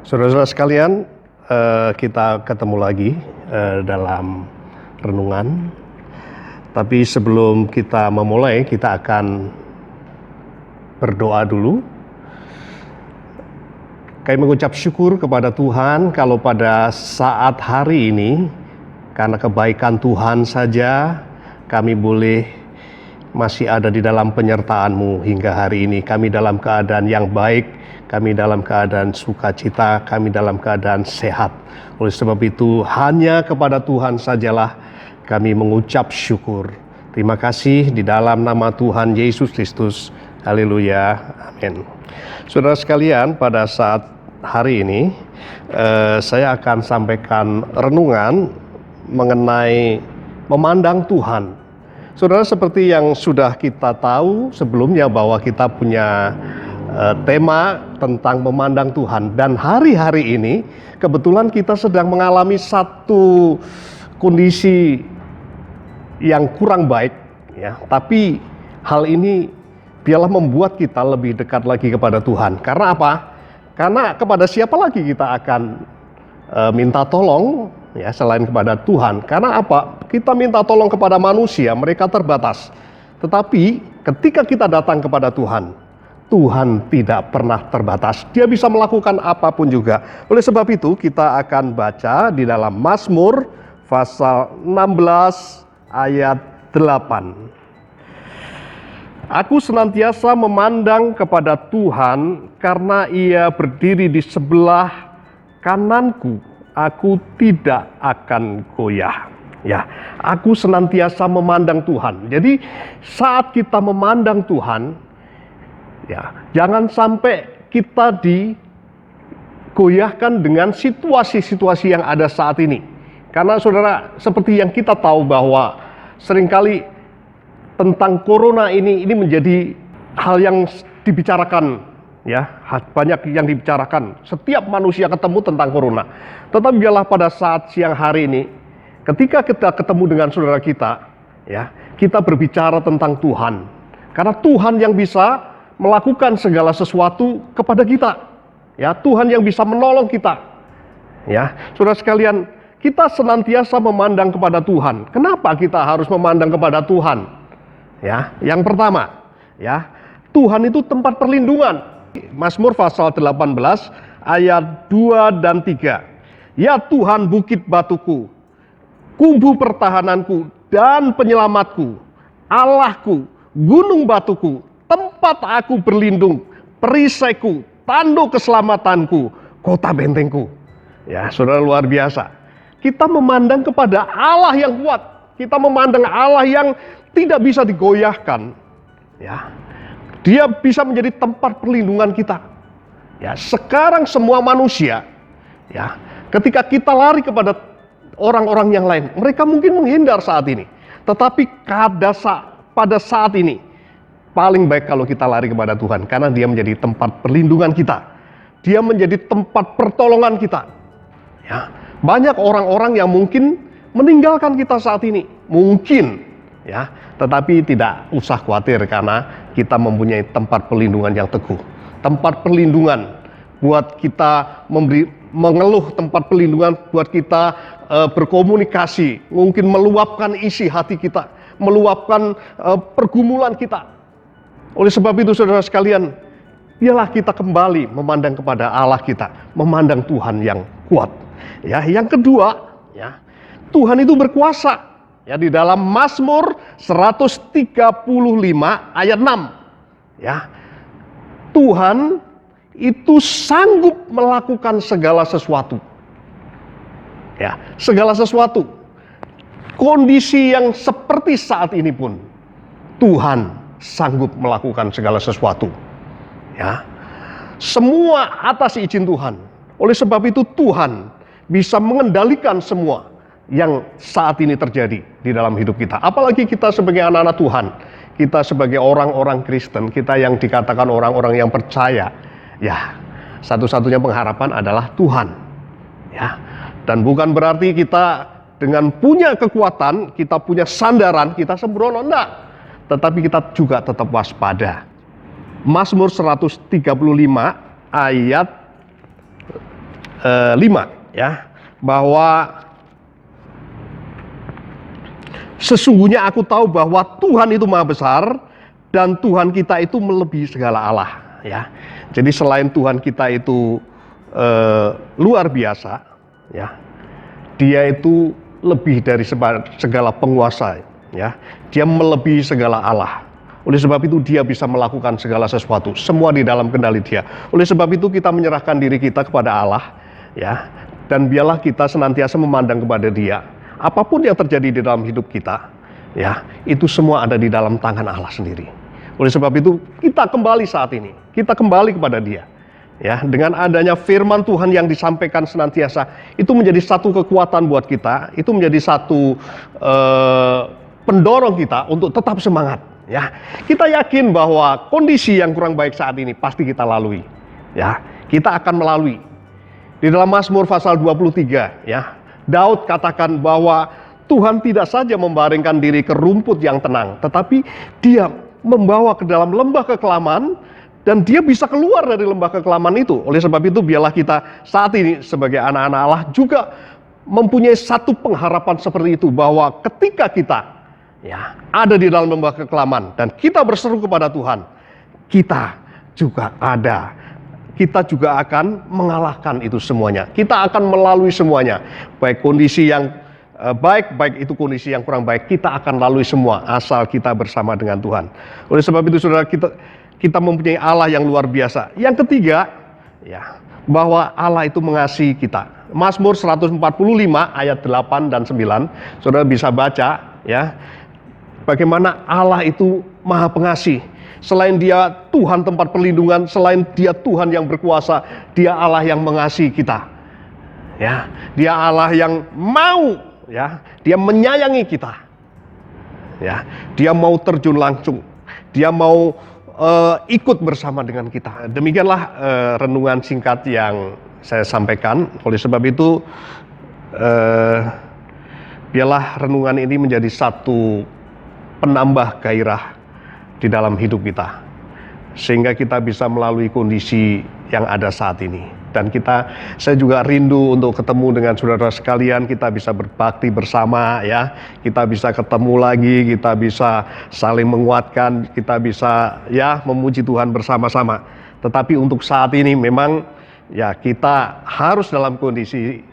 Saudara-saudara sekalian, kita ketemu lagi dalam renungan. Tapi sebelum kita memulai, kita akan berdoa dulu. Kami mengucap syukur kepada Tuhan kalau pada saat hari ini, karena kebaikan Tuhan saja, kami boleh masih ada di dalam penyertaan-Mu hingga hari ini. Kami dalam keadaan yang baik, kami dalam keadaan sukacita, kami dalam keadaan sehat. Oleh sebab itu, hanya kepada Tuhan sajalah kami mengucap syukur. Terima kasih di dalam nama Tuhan Yesus Kristus. Haleluya. Amin. Saudara sekalian, pada saat hari ini, saya akan sampaikan renungan mengenai memandang Tuhan. Saudara, seperti yang sudah kita tahu sebelumnya bahwa kita punya tema tentang memandang Tuhan. Dan hari-hari ini kebetulan kita sedang mengalami satu kondisi yang kurang baik, ya. Tapi hal ini biarlah membuat kita lebih dekat lagi kepada Tuhan. Karena apa? Karena kepada siapa lagi kita akan minta tolong, ya, selain kepada Tuhan. Karena apa? Kita minta tolong kepada manusia, mereka terbatas. Tetapi ketika kita datang kepada Tuhan, Tuhan tidak pernah terbatas. Dia bisa melakukan apapun juga. Oleh sebab itu kita akan baca di dalam Mazmur pasal 16 ayat 8. Aku senantiasa memandang kepada Tuhan karena Ia berdiri di sebelah kananku. Aku tidak akan goyah. Ya, aku senantiasa memandang Tuhan. Jadi saat kita memandang Tuhan, ya, jangan sampai kita digoyahkan dengan situasi-situasi yang ada saat ini. Karena saudara, seperti yang kita tahu bahwa seringkali tentang corona ini menjadi hal yang dibicarakan, ya, banyak yang dibicarakan. Setiap manusia ketemu tentang corona. Tetapi biarlah pada saat siang hari ini, ketika kita ketemu dengan saudara kita, ya, kita berbicara tentang Tuhan. Karena Tuhan yang bisa melakukan segala sesuatu kepada kita. Ya, Tuhan yang bisa menolong kita. Ya, saudara sekalian, kita senantiasa memandang kepada Tuhan. Kenapa kita harus memandang kepada Tuhan? Ya, yang pertama, ya, Tuhan itu tempat perlindungan. Mazmur pasal 18 ayat 2 dan 3. Ya Tuhan, bukit batuku, kubu pertahananku dan penyelamatku, Allahku, gunung batuku, tempat aku berlindung, perisaiku, tanduk keselamatanku, kota bentengku. Ya, saudara, luar biasa. Kita memandang kepada Allah yang kuat. Kita memandang Allah yang tidak bisa digoyahkan. Ya, Dia bisa menjadi tempat perlindungan kita. Ya, sekarang semua manusia, ya, ketika kita lari kepada orang-orang yang lain, mereka mungkin menghindar saat ini. Tetapi pada saat ini, paling baik kalau kita lari kepada Tuhan, karena Dia menjadi tempat perlindungan kita. Dia menjadi tempat pertolongan kita. Ya, banyak orang-orang yang mungkin meninggalkan kita saat ini, mungkin, ya, tetapi tidak usah khawatir karena kita mempunyai tempat perlindungan yang teguh. Tempat perlindungan buat kita mengeluh, tempat perlindungan buat kita berkomunikasi, mungkin meluapkan isi hati kita, meluapkan pergumulan kita. Oleh sebab itu saudara sekalian, biarlah kita kembali memandang kepada Allah kita, memandang Tuhan yang kuat. Ya, yang kedua, ya, Tuhan itu berkuasa. Ya, di dalam Mazmur 135 ayat 6. Ya, Tuhan itu sanggup melakukan segala sesuatu. Ya, segala sesuatu. Kondisi yang seperti saat ini pun Tuhan sanggup melakukan segala sesuatu. Ya, semua atas izin Tuhan. Oleh sebab itu Tuhan bisa mengendalikan semua yang saat ini terjadi di dalam hidup kita. Apalagi kita sebagai anak-anak Tuhan, kita sebagai orang-orang Kristen, kita yang dikatakan orang-orang yang percaya, ya, satu-satunya pengharapan adalah Tuhan. Ya, dan bukan berarti kita dengan punya kekuatan, kita punya sandaran, kita sembrono, enggak. Tetapi kita juga tetap waspada. Mazmur 135 ayat 5 ya, bahwa sesungguhnya aku tahu bahwa Tuhan itu maha besar dan Tuhan kita itu melebihi segala Allah ya. Jadi selain Tuhan kita itu luar biasa ya, Dia itu lebih dari segala penguasa ya. Dia melebihi segala Allah. Oleh sebab itu Dia bisa melakukan segala sesuatu, semua di dalam kendali Dia. Oleh sebab itu kita menyerahkan diri kita kepada Allah ya, dan biarlah kita senantiasa memandang kepada Dia. Apapun yang terjadi di dalam hidup kita ya, itu semua ada di dalam tangan Allah sendiri. Oleh sebab itu kita kembali saat ini, kita kembali kepada Dia ya, dengan adanya firman Tuhan yang disampaikan senantiasa, itu menjadi satu kekuatan buat kita, itu menjadi satu pendorong kita untuk tetap semangat ya. Kita yakin bahwa kondisi yang kurang baik saat ini pasti kita lalui ya, kita akan melalui. Di dalam Mazmur pasal 23 ya, Daud katakan bahwa Tuhan tidak saja membaringkan diri ke rumput yang tenang, tetapi Dia membawa ke dalam lembah kekelaman, dan Dia bisa keluar dari lembah kekelaman itu. Oleh sebab itu biarlah kita saat ini sebagai anak-anak Allah juga mempunyai satu pengharapan seperti itu, bahwa ketika kita ya ada di dalam lembah kekelaman dan kita berseru kepada Tuhan, kita juga ada. Kita juga akan mengalahkan itu semuanya. Kita akan melalui semuanya. Baik kondisi yang baik itu kondisi yang kurang baik, kita akan lalui semua asal kita bersama dengan Tuhan. Oleh sebab itu saudara, kita mempunyai Allah yang luar biasa. Yang ketiga, ya, bahwa Allah itu mengasihi kita. Mazmur 145 ayat 8 dan 9, saudara bisa baca ya, bagaimana Allah itu maha pengasih. Selain Dia Tuhan tempat perlindungan, selain Dia Tuhan yang berkuasa, Dia Allah yang mengasihi kita. Ya, Dia Allah yang mau ya, Dia menyayangi kita. Ya, Dia mau terjun langsung. Dia mau ikut bersama dengan kita. Demikianlah renungan singkat yang saya sampaikan. Oleh sebab itu biarlah renungan ini menjadi satu penambah gairah di dalam hidup kita, sehingga kita bisa melalui kondisi yang ada saat ini. Dan saya juga rindu untuk ketemu dengan saudara sekalian, kita bisa berbakti bersama ya, kita bisa ketemu lagi, kita bisa saling menguatkan, kita bisa ya memuji Tuhan bersama-sama. Tetapi untuk saat ini memang ya kita harus dalam kondisi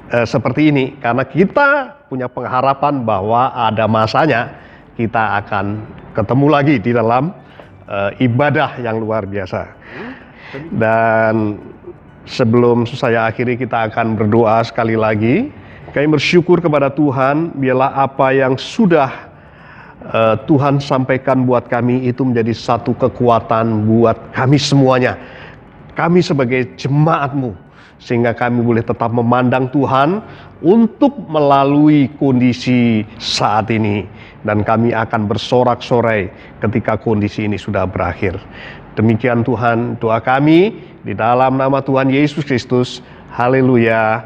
seperti ini, karena kita punya pengharapan bahwa ada masanya kita akan ketemu lagi di dalam ibadah yang luar biasa. Dan sebelum saya akhiri, kita akan berdoa sekali lagi. Kami bersyukur kepada Tuhan, biarlah apa yang sudah Tuhan sampaikan buat kami itu menjadi satu kekuatan buat kami semuanya. Kami sebagai jemaat-Mu, sehingga kami boleh tetap memandang Tuhan untuk melalui kondisi saat ini. Dan kami akan bersorak-sorai ketika kondisi ini sudah berakhir. Demikian Tuhan doa kami di dalam nama Tuhan Yesus Kristus. Haleluya.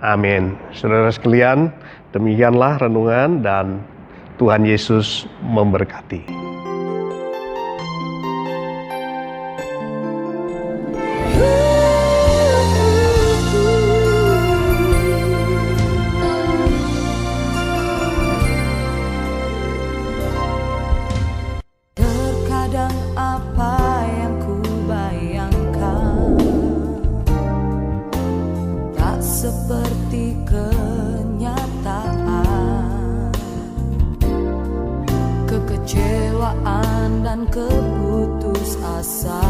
Amin. Saudara sekalian, demikianlah renungan dan Tuhan Yesus memberkati. Seperti kenyataan, kekecewaan dan keputusasaan